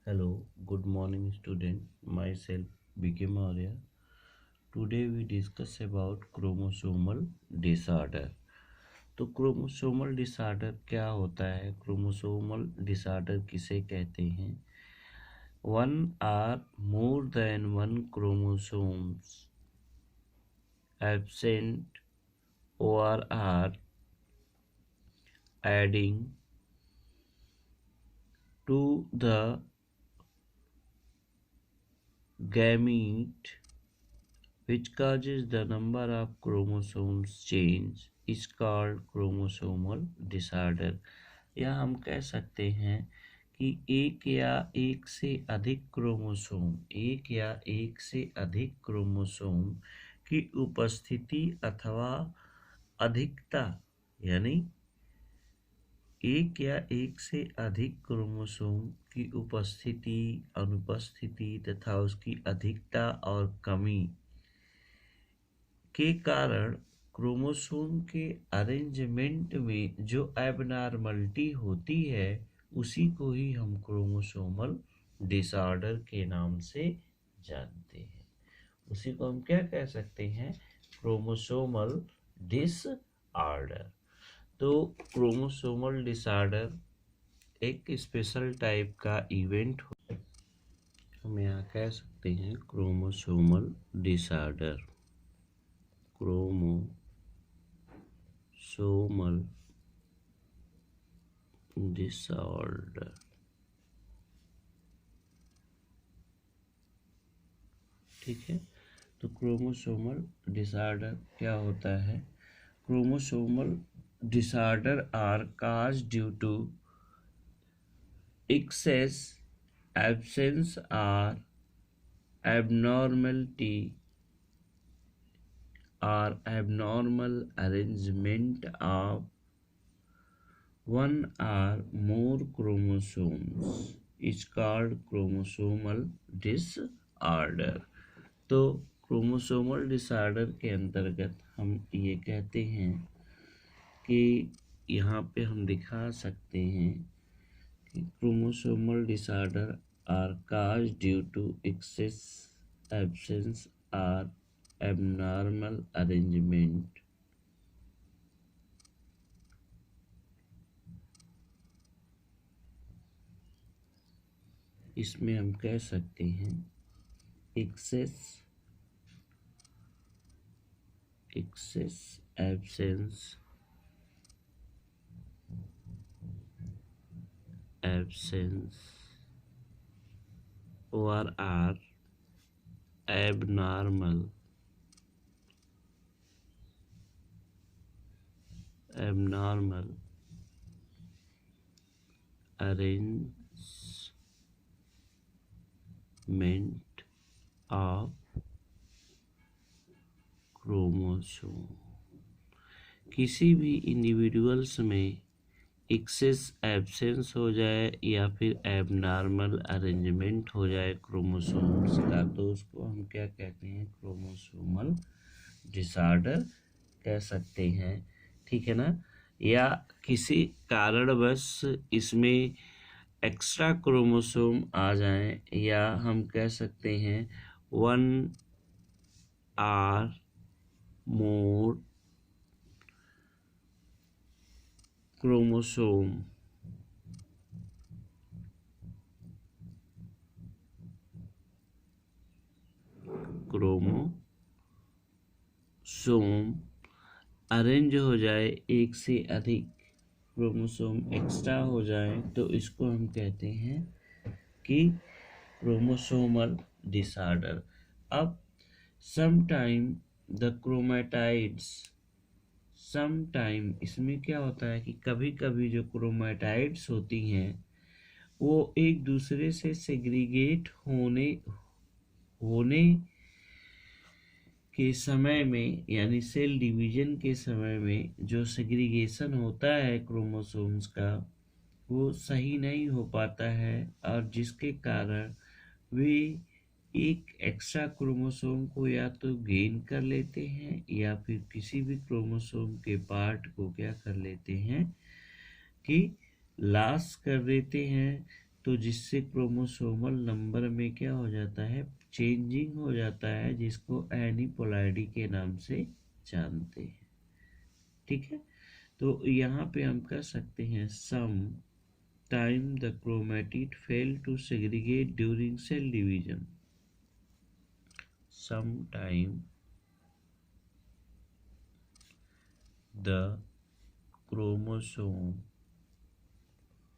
Hello, good morning student. Myself BK Maurya. Today we discuss about chromosomal disorder. तो chromosomal disorder क्या होता है? Chromosomal disorder किसे कहते हैं? One or more than one chromosomes absent और are adding to the gamete which causes the number of chromosomes change is called chromosomal disorder। या हम कह सकते हैं कि एक या एक से अधिक क्रोमोसोम की उपस्थिति अथवा अधिकता, यानी एक या एक से अधिक क्रोमोसोम की उपस्थिति, अनुपस्थिति तथा उसकी अधिकता और कमी के कारण क्रोमोसोम के अरेंजमेंट में जो एबनॉर्मलिटी होती है उसी को ही हम क्रोमोसोमल डिसऑर्डर के नाम से जानते हैं। उसी को हम क्या कह सकते हैं? Chromosomal disorder. तो क्रोमोसोमल डिसऑर्डर एक स्पेशल टाइप का इवेंट हम यहाँ कह सकते हैं क्रोमोसोमल डिसऑर्डर। क्रोमोसोमल डिसऑर्डर, ठीक है। तो क्रोमोसोमल डिसऑर्डर क्या होता है? Chromosomal disorder are cause due to excess, absence or abnormality or abnormal arrangement of one or more chromosomes is called chromosomal disorder। तो क्रोमोसोमल डिसऑर्डर के अंतर्गत हम ये कहते हैं कि यहाँ पे हम दिखा सकते हैं Chromosomal disorder are caused due to excess, absence or abnormal arrangement इसमें हम कह सकते हैं excess, absence or are abnormal arrangement of chromosome. किसी भी इंडिविजुअल्स में एक्सेस एब्सेंस हो जाए या फिर एबनॉर्मल अरेंजमेंट हो जाए क्रोमोसोम्स का, तो उसको हम क्या कहते हैं? क्रोमोसोमल डिसऑर्डर कह सकते हैं, ठीक है ना। या किसी कारणवश इसमें एक्स्ट्रा क्रोमोसोम आ जाए, या हम कह सकते हैं one or more chromosome arrange हो जाए, एक से अधिक क्रोमोसोम एक्स्ट्रा हो जाए, तो इसको हम कहते हैं कि क्रोमोसोमल डिसऑर्डर। अब समटाइम द क्रोमैटाइड्स, इसमें क्या होता है कि कभी कभी जो क्रोमैटाइड्स होती हैं वो एक दूसरे से सेग्रीगेट होने के समय में, यानी सेल डिवीजन के समय में जो सेग्रीगेशन होता है क्रोमोसोम्स का, वो सही नहीं हो पाता है, और जिसके कारण वे एक एक्स्ट्रा क्रोमोसोम को या तो गेन कर लेते हैं या फिर किसी भी क्रोमोसोम के पार्ट को क्या कर लेते हैं कि लॉस कर देते हैं, तो जिससे क्रोमोसोमल नंबर में क्या हो जाता है, चेंजिंग हो जाता है, जिसको एनीपोलॉइडी के नाम से जानते हैं। ठीक है, तो यहाँ पे हम कह सकते हैं some time the chromatid fail to segregate during cell division. Some time the chromosome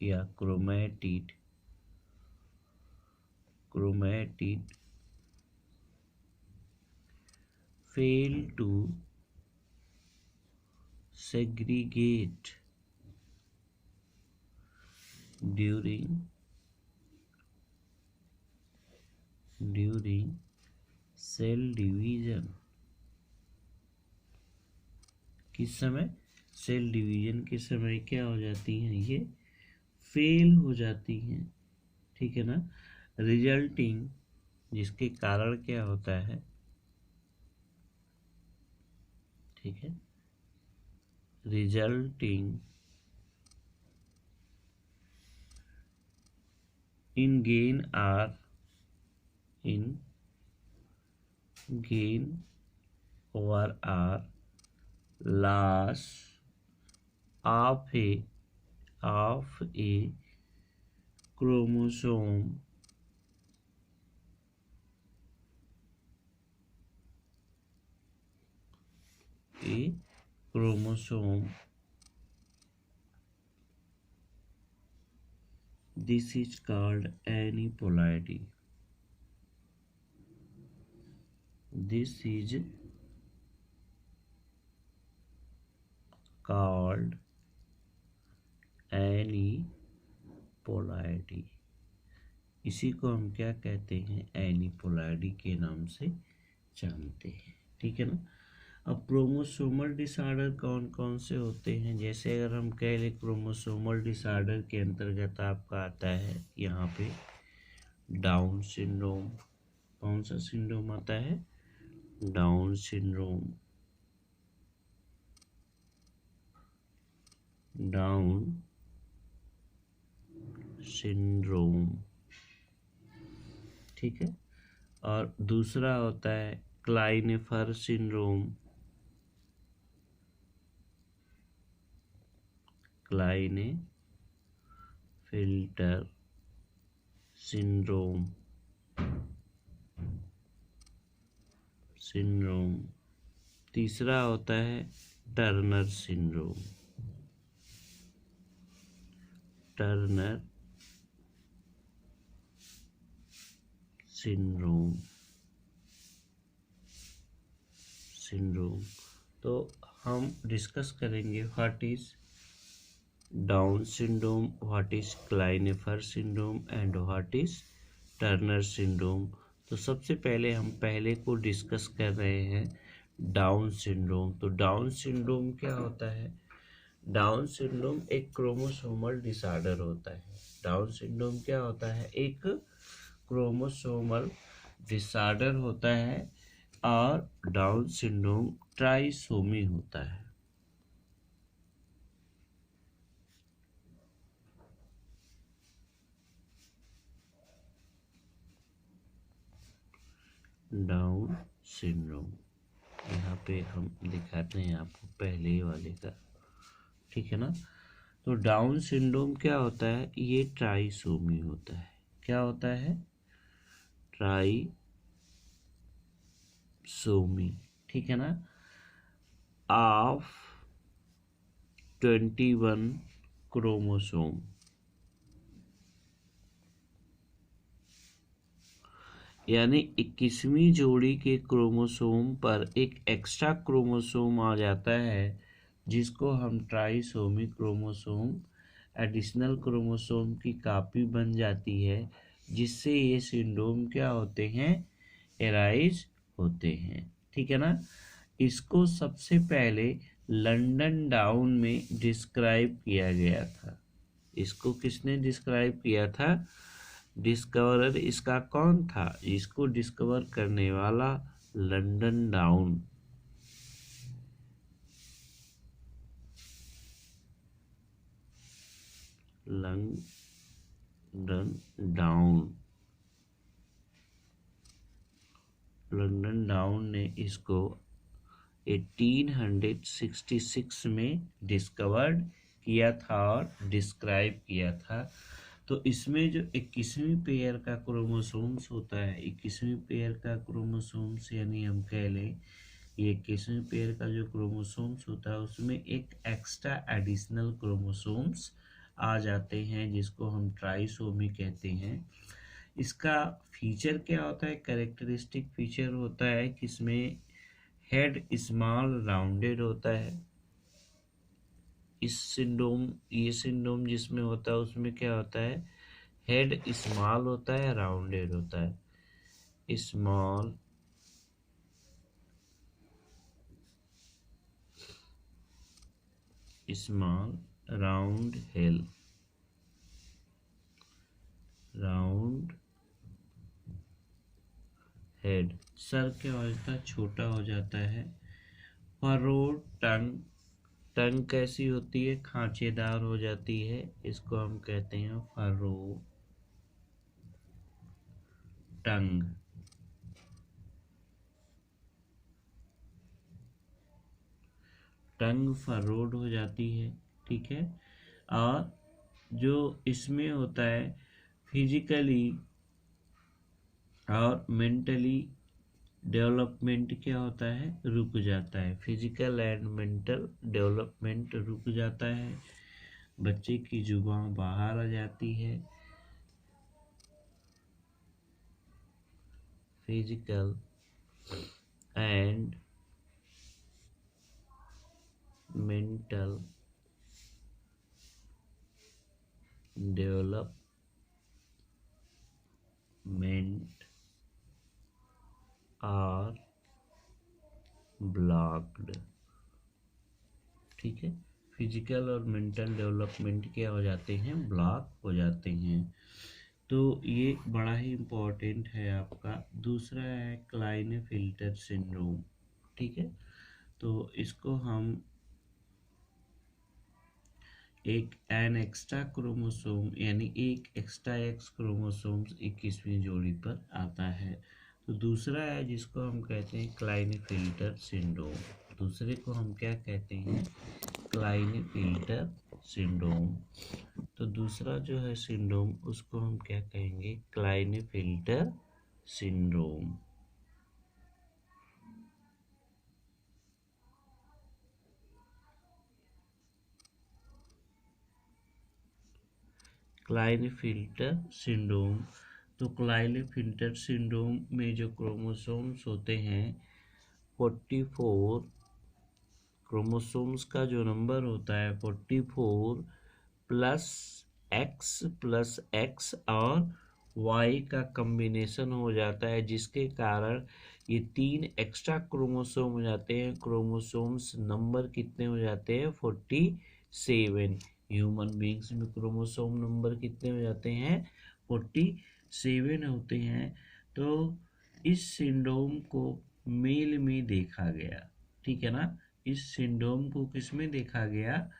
या chromatid fail to segregate during cell division। किस समय, सेल डिवीजन के समय क्या हो जाती हैं, ये फेल हो जाती हैं। ठीक है ना, रिजल्टिंग, जिसके कारण क्या होता है, ठीक है, resulting in gain or are loss of a chromosome this is called aneuploidy। This is called aneuploidy। इसी को हम क्या कहते हैं, एनीपोलॉइडी के नाम से जानते हैं। ठीक है ना। अब क्रोमोसोमल डिसऑर्डर कौन कौन से होते हैं, जैसे अगर हम कह लें क्रोमोसोमल डिसऑर्डर के अंतर्गत आपका आता है यहाँ पे डाउन सिंड्रोम। कौन सा सिंड्रोम आता है, डाउन सिंड्रोम। डाउन सिंड्रोम, ठीक है। और दूसरा होता है क्लाइनेफर सिंड्रोम। क्लाइनेफिल्टर सिंड्रोम। तीसरा होता है टर्नर सिंड्रोम। Turner syndrome. तो हम डिस्कस करेंगे what is Down syndrome, what is Klinefelter syndrome and what is Turner syndrome. तो सबसे पहले हम पहले को डिस्कस कर रहे हैं, डाउन सिंड्रोम। तो डाउन सिंड्रोम क्या होता है, डाउन सिंड्रोम एक क्रोमोसोमल डिसऑर्डर होता है। डाउन सिंड्रोम क्या होता है, एक क्रोमोसोमल डिसऑर्डर होता है और डाउन सिंड्रोम ट्राइसोमी होता है। डाउन सिंड्रोम यहाँ पे हम दिखाते हैं आपको पहले वाले का, ठीक है ना। तो डाउन सिंड्रोम क्या होता है, ये ट्राइसोमी होता है। क्या होता है, ट्राइसोमी, ठीक है ना, ऑफ 21 क्रोमोसोम। यानी 21वीं जोड़ी के क्रोमोसोम पर एक एक्स्ट्रा क्रोमोसोम आ जाता है, जिसको हम ट्राइसोमी क्रोमोसोम, एडिशनल क्रोमोसोम की कॉपी बन जाती है, जिससे ये सिंड्रोम क्या होते हैं, एराइज होते हैं। ठीक है ना। इसको सबसे पहले लंदन डाउन में डिस्क्राइब किया गया था। इसको किसने डिस्क्राइब किया था, डिस्कवरर इसका कौन था, इसको डिस्कवर करने वाला लंदन डाउन। लंदन डाउन ने इसको 1866 में डिस्कवर्ड किया था और डिस्क्राइब किया था। तो इसमें जो 21वीं पेयर का क्रोमोसोम्स होता है, 21वीं पेयर का क्रोमोसोम्स यानी हम कह लें ये 21वीं पेयर का जो क्रोमोसोम्स होता है उसमें एक एक्स्ट्रा एडिशनल क्रोमोसोम्स आ जाते हैं जिसको हम ट्राइसोमी कहते हैं। इसका फीचर क्या होता है, कैरेक्टरिस्टिक फीचर होता है कि इसमें हेड स्मॉल राउंडेड होता है। ये सिंड्रोम जिसमें होता है उसमें क्या होता है, हेड स्मॉल होता है, राउंडेड होता है, स्मॉल राउंड हेड। सर क्या हो जाता है, छोटा हो जाता है। फरोड टंग कैसी होती है, खांचेदार हो जाती है, इसको हम कहते हैं फरो टंग। टंग फरोड हो जाती है, ठीक है। और जो इसमें होता है फिजिकली और मेंटली डेवलपमेंट क्या होता है, रुक जाता है। फिजिकल एंड मेंटल डेवलपमेंट रुक जाता है, बच्चे की जुबान बाहर आ जाती है। Physical and mental development are blocked, ठीक है। फिजिकल और मेंटल डेवलपमेंट क्या हो जाते हैं, ब्लॉक हो जाते हैं। तो ये बड़ा ही इम्पोर्टेंट है आपका। दूसरा है क्लाइनेफिल्टर सिंड्रोम, ठीक है। तो इसको हम एक एन एक्स्ट्रा क्रोमोसोम यानी एक एक्स्ट्रा एक्स क्रोमोसोम्स 21वीं जोड़ी पर आता है। तो दूसरा है जिसको हम कहते हैं क्लाइनेफिल्टर सिंड्रोम। दूसरे को हम क्या कहते हैं, क्लाइनेफिल्टर सिंड्रोम। तो दूसरा जो है सिंड्रोम उसको हम क्या कहेंगे, क्लाइनेफिल्टर सिंड्रोम। क्लाइनेफिल्टर सिंड्रोम। तो क्लाइनेफिल्टर सिंड्रोम में जो क्रोमोसोम्स होते हैं 44, क्रोमोसोम्स का जो नंबर होता है 44 प्लस एक्स और वाई का कम्बिनेशन हो जाता है, जिसके कारण ये 3 एक्स्ट्रा क्रोमोसोम हो जाते हैं। क्रोमोसोम्स नंबर कितने हो जाते हैं, 47। ह्यूमन बींग्स में क्रोमोसोम नंबर कितने हो जाते हैं, 47 होते हैं। तो इस सिंड्रोम को मेल में देखा गया, ठीक है ना। इस सिंड्रोम को किसमें देखा गया,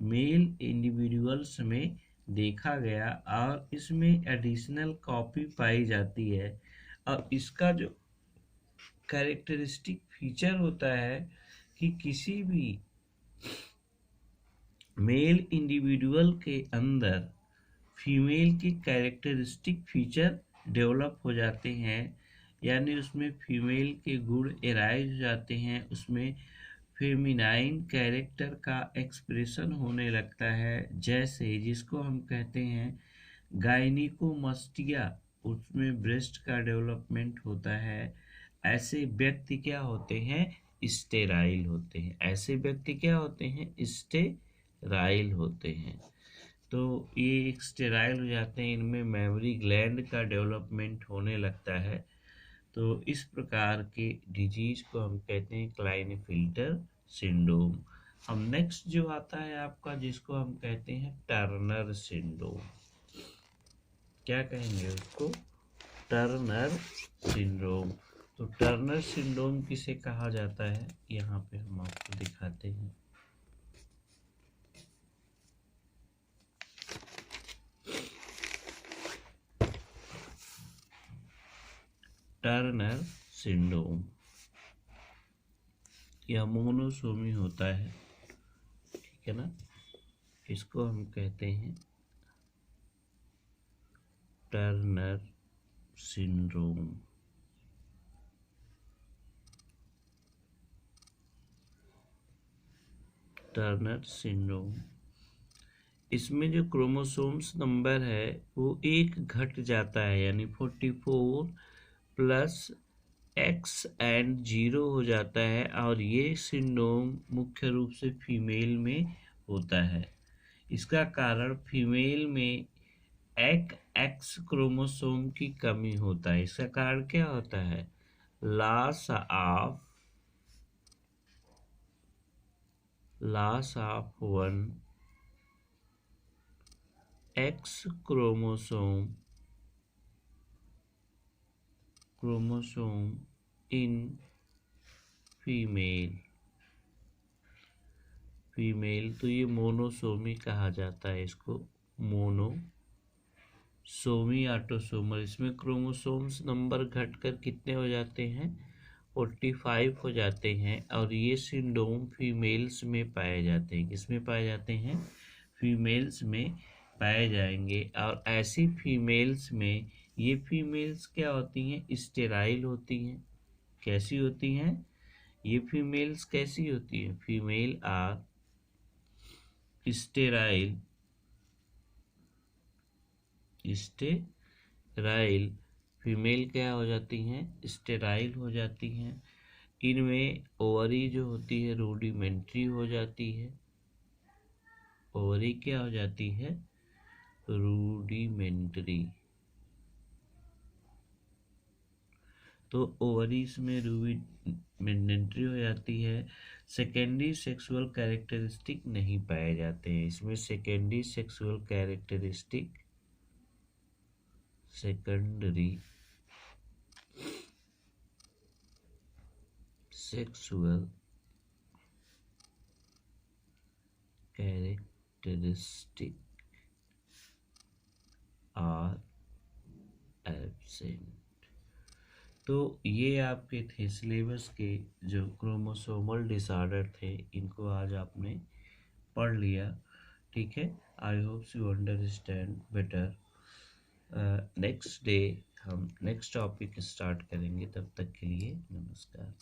मेल इंडिविजुअल्स में देखा गया और इसमें एडिशनल कॉपी पाई जाती है। और इसका जो कैरेक्टरिस्टिक फीचर होता है कि किसी भी मेल इंडिविजुअल के अंदर फीमेल की कैरेक्टरिस्टिक फीचर डेवलप हो जाते हैं, यानी उसमें फीमेल के गुण एराइज हो जाते हैं, उसमें फेमिनाइन कैरेक्टर का एक्सप्रेशन होने लगता है। जैसे जिसको हम कहते हैं गायनिकोमस्टिया, उसमें ब्रेस्ट का डेवलपमेंट होता है। ऐसे व्यक्ति क्या होते हैं, स्टेराइल होते हैं। ऐसे व्यक्ति क्या होते हैं, स्टेराइल होते हैं। तो ये एक स्टेराइल हो जाते हैं, इनमें मेमोरी ग्लैंड का डेवलपमेंट होने लगता है। तो इस प्रकार के डिजीज को हम कहते हैं क्लाइनेफिल्टर सिंड्रोम। हम नेक्स्ट जो आता है आपका जिसको हम कहते हैं टर्नर सिंड्रोम। क्या कहेंगे उसको, टर्नर सिंड्रोम। तो टर्नर सिंड्रोम किसे कहा जाता है, यहाँ पे हम आपको दिखाते हैं। टर्नर सिंड्रोम, यह मोनोसोमी होता है, ठीक है ना। इसको हम कहते हैं टर्नर सिंड्रोम। टर्नर सिंड्रोम, इसमें जो क्रोमोसोम्स नंबर है वो एक घट जाता है, यानी 44 प्लस एक्स एंड 0 हो जाता है, और ये सिंड्रोम मुख्य रूप से फीमेल में होता है। इसका कारण फीमेल में एक एक्स क्रोमोसोम की कमी होता है। इसका कारण क्या होता है? Loss of one x chromosome in female, तो ये मोनोसोमी कहा जाता है। इसको मोनोसोमी ऑटोसोमल, इसमें क्रोमोसोम्स नंबर घटकर कितने हो जाते हैं? 45 हो जाते हैं, और ये सिंड्रोम फीमेल्स में पाए जाते हैं। किसमें पाए जाते हैं? फीमेल्स में पाए जाएंगे। और ऐसी फीमेल्स में ये फीमेल्स क्या होती हैं? स्टेराइल होती हैं। कैसी होती हैं ये फीमेल्स? कैसी होती हैं? Female are sterile. Sterile female क्या हो जाती हैं? स्टेराइल हो जाती हैं। इनमें ओवरी जो होती है रूडिमेंट्री हो जाती है। ओवरी क्या हो जाती है? रूडिमेंट्री। तो ओवरीज में रूडिमेंट्री हो जाती है। सेकेंडरी सेक्सुअल कैरेक्टरिस्टिक नहीं पाए जाते हैं इसमें। Secondary sexual characteristic, secondary sexual characteristic are absent. तो ये आपके थे सिलेबस के जो क्रोमोसोमल डिसऑर्डर थे, इनको आज आपने पढ़ लिया, ठीक है। I hope you understand better. Next day हम नेक्स्ट टॉपिक स्टार्ट करेंगे। तब तक के लिए नमस्कार।